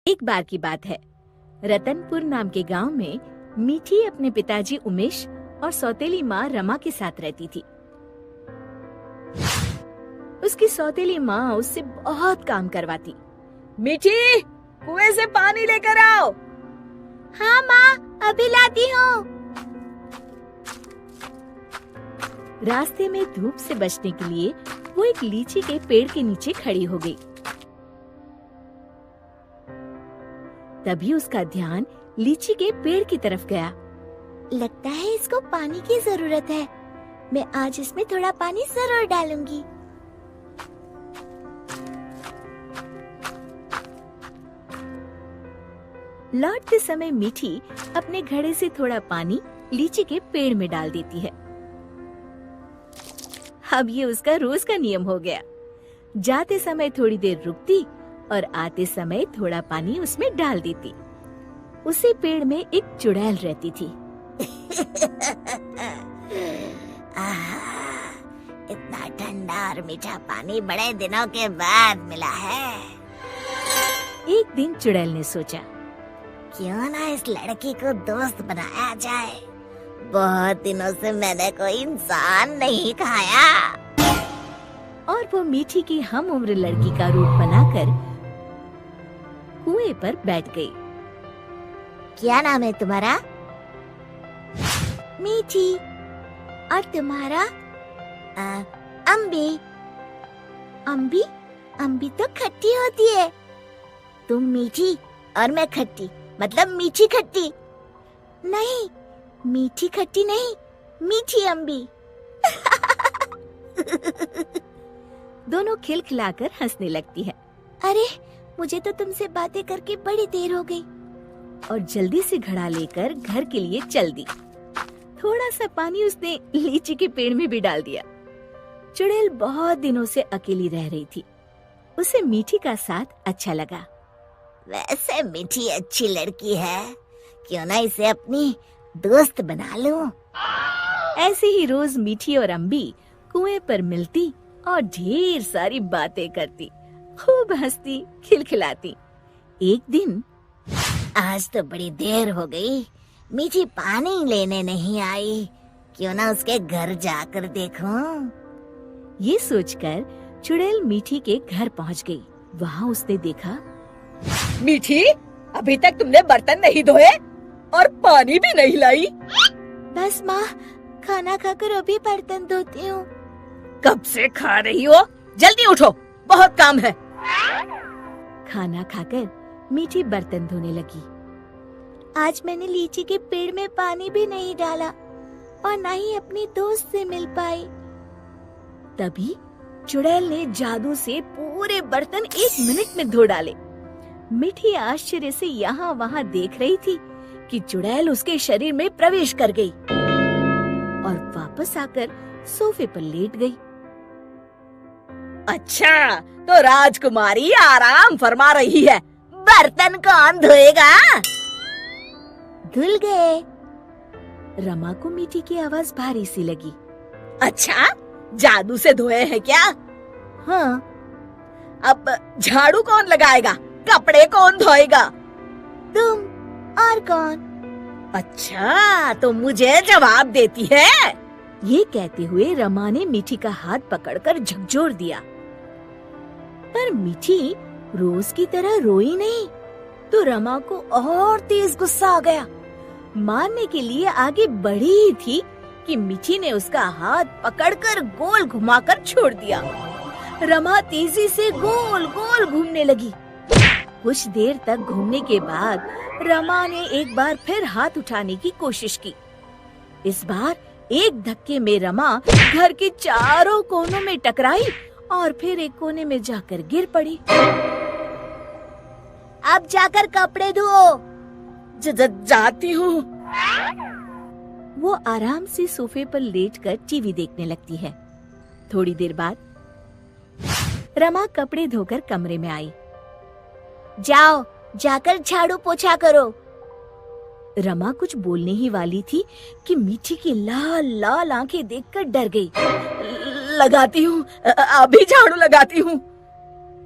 एक बार की बात है, रतनपुर नाम के गांव में मीठी अपने पिताजी उमेश और सौतेली माँ रमा के साथ रहती थी। उसकी सौतेली माँ उससे बहुत काम करवाती। मीठी, कुएं से पानी लेकर आओ। हाँ माँ, अभी लाती हूँ। रास्ते में धूप से बचने के लिए वो एक लीची के पेड़ के नीचे खड़ी हो गई। तभी उसका ध्यान लीची के पेड़ की तरफ गया। लगता है इसको पानी की जरूरत है। मैं आज इसमें थोड़ा पानी जरूर डालूंगी। लौटते समय मीठी अपने घड़े से थोड़ा पानी लीची के पेड़ में डाल देती है। अब ये उसका रोज का नियम हो गया। जाते समय थोड़ी देर रुकती और आते समय थोड़ा पानी उसमें डाल देती। उसी पेड़ में एक चुड़ैल रहती थी। इतना ठंडा और मीठा पानी बड़े दिनों के बाद मिला है। एक दिन चुड़ैल ने सोचा, क्यों ना इस लड़की को दोस्त बनाया जाए। बहुत दिनों से मैंने कोई इंसान नहीं खाया। और वो मीठी की हम उम्र लड़की का रूप बनाकर कुएं पर बैठ गई। क्या नाम है तुम्हारा? मीठी। और तुम्हारा? अम्बी। अम्बी? अम्बी तो खट्टी होती है। तुम मीठी और मैं खट्टी, मतलब मीठी खट्टी। नहीं, मीठी खट्टी नहीं, मीठी अम्बी। दोनों खिलखिलाकर हंसने लगती है। अरे, मुझे तो तुमसे बातें करके बड़ी देर हो गई। और जल्दी से घड़ा लेकर घर के लिए चल दी। थोड़ा सा पानी उसने लीची के पेड़ में भी डाल दिया। चुड़ैल बहुत दिनों से अकेली रह रही थी। उसे मीठी का साथ अच्छा लगा। वैसे मीठी अच्छी लड़की है, क्यों ना इसे अपनी दोस्त बना लूं। ऐसे ही रोज मीठी और अम्बी कुएं पर मिलती और ढेर सारी बातें करती, खूब हंसती, खिलखिलाती। एक दिन, आज तो बड़ी देर हो गई, मीठी पानी लेने नहीं आई। क्यों ना उसके घर जाकर देखूं। ये सोचकर चुड़ैल मीठी के घर पहुंच गई। वहाँ उसने देखा, मीठी, अभी तक तुमने बर्तन नहीं धोए और पानी भी नहीं लाई। बस माँ, खाना खाकर अभी बर्तन धोती हूँ। कब से खा रही हो? जल्दी उठो, बहुत काम है। खाना खाकर मीठी बर्तन धोने लगी। आज मैंने लीची के पेड़ में पानी भी नहीं डाला और न ही अपनी दोस्त से मिल पाई। तभी चुड़ैल ने जादू से पूरे बर्तन 1 मिनट में धो डाले। मीठी आश्चर्य से यहाँ वहाँ देख रही थी कि चुड़ैल उसके शरीर में प्रवेश कर गई और वापस आकर सोफे पर लेट गई। अच्छा, तो राजकुमारी आराम फरमा रही है। बर्तन कौन धोएगा? धुल गए। रमा को मीठी की आवाज भारी सी लगी। अच्छा, जादू से धोए हैं क्या? हाँ। अब झाड़ू कौन लगाएगा? कपड़े कौन धोएगा? तुम। और कौन? अच्छा, तो मुझे जवाब देती है। ये कहते हुए रमा ने मीठी का हाथ पकड़कर झकझोर दिया। पर मीठी रोज की तरह रोई नहीं, तो रमा को और तेज गुस्सा आ गया। मारने के लिए आगे बढ़ी ही थी कि मीठी ने उसका हाथ पकड़कर गोल घुमाकर छोड़ दिया। रमा तेजी से गोल गोल घूमने लगी। कुछ देर तक घूमने के बाद रमा ने एक बार फिर हाथ उठाने की कोशिश की। इस बार एक धक्के में रमा घर के चारों कोनों में टकराई और फिर एक कोने में जाकर गिर पड़ी। अब जाकर कपड़े धो। जाती हूँ। वो आराम से सोफे पर लेटकर टीवी देखने लगती है। थोड़ी देर बाद रमा कपड़े धोकर कमरे में आई। जाओ, जाकर झाड़ू पोछा करो। रमा कुछ बोलने ही वाली थी कि मीठी की लाल लाल आंखें देखकर डर गई। लगाती हूँ, अभी झाड़ू लगाती हूँ।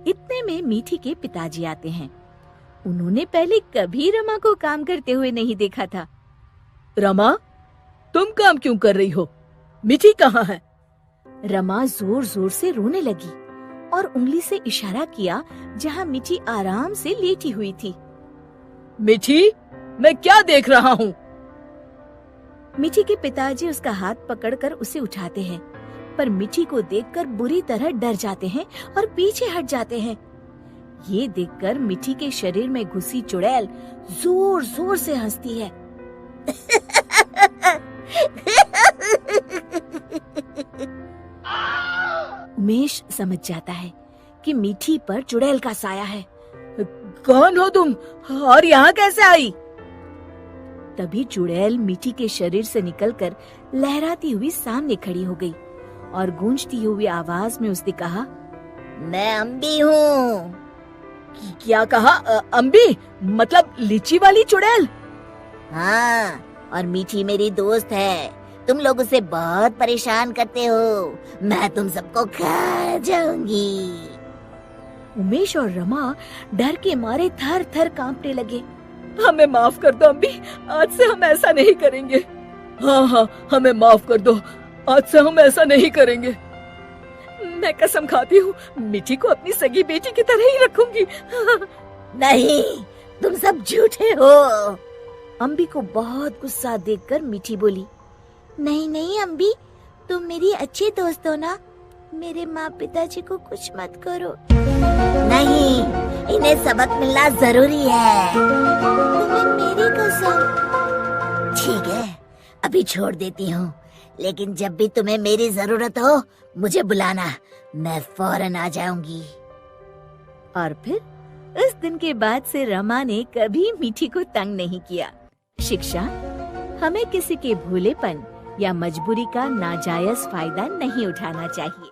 इतने में मीठी के पिताजी आते हैं। उन्होंने पहले कभी रमा को काम करते हुए नहीं देखा था। रमा, तुम काम क्यों कर रही हो? मीठी कहाँ है? रमा जोर जोर से रोने लगी और उंगली से इशारा किया जहाँ मीठी आराम से लेटी हुई थी। मीठी, मैं क्या देख रहा हूँ? मीठी के पिताजी उसका हाथ पकड़कर उसे उठाते हैं, पर मीठी को देखकर बुरी तरह डर जाते हैं और पीछे हट जाते हैं। ये देखकर मीठी के शरीर में घुसी चुड़ैल जोर जोर से हंसती है। उमेश समझ जाता है कि मीठी पर चुड़ैल का साया है। कौन हो तुम और यहाँ कैसे आई? तभी चुड़ैल मीठी के शरीर से निकलकर लहराती हुई सामने खड़ी हो गई और गूंजती हुई आवाज में उसने कहा, मैं अम्बी हूँ। क्या कहा? अम्बी मतलब लीची वाली चुड़ैल? हाँ, और मीठी मेरी दोस्त है। तुम लोग उसे बहुत परेशान करते हो। मैं तुम सबको खा जाऊंगी। उमेश और रमा डर के मारे थर थर कांपने लगे। हमें माफ कर दो अम्बी, आज से हम ऐसा नहीं करेंगे। हाँ हाँ, हमें माफ कर दो, आज से हम ऐसा नहीं करेंगे। मैं कसम खाती हूँ, मीठी को अपनी सगी बेटी की तरह ही रखूंगी। नहीं, तुम सब झूठे हो। अम्बी को बहुत गुस्सा देखकर मीठी बोली, नहीं नहीं अम्बी, तुम मेरी अच्छी दोस्त हो ना। मेरे माँ पिताजी को कुछ मत करो। नहीं, इन्हें सबक मिलना जरूरी है। तुम्हें मेरी कसम। ठीक है, अभी छोड़ देती हूँ, लेकिन जब भी तुम्हें मेरी जरूरत हो मुझे बुलाना, मैं फौरन आ जाऊंगी। और फिर उस दिन के बाद से रमा ने कभी मीठी को तंग नहीं किया। शिक्षा: हमें किसी के भोलेपन या मजबूरी का नाजायज फायदा नहीं उठाना चाहिए।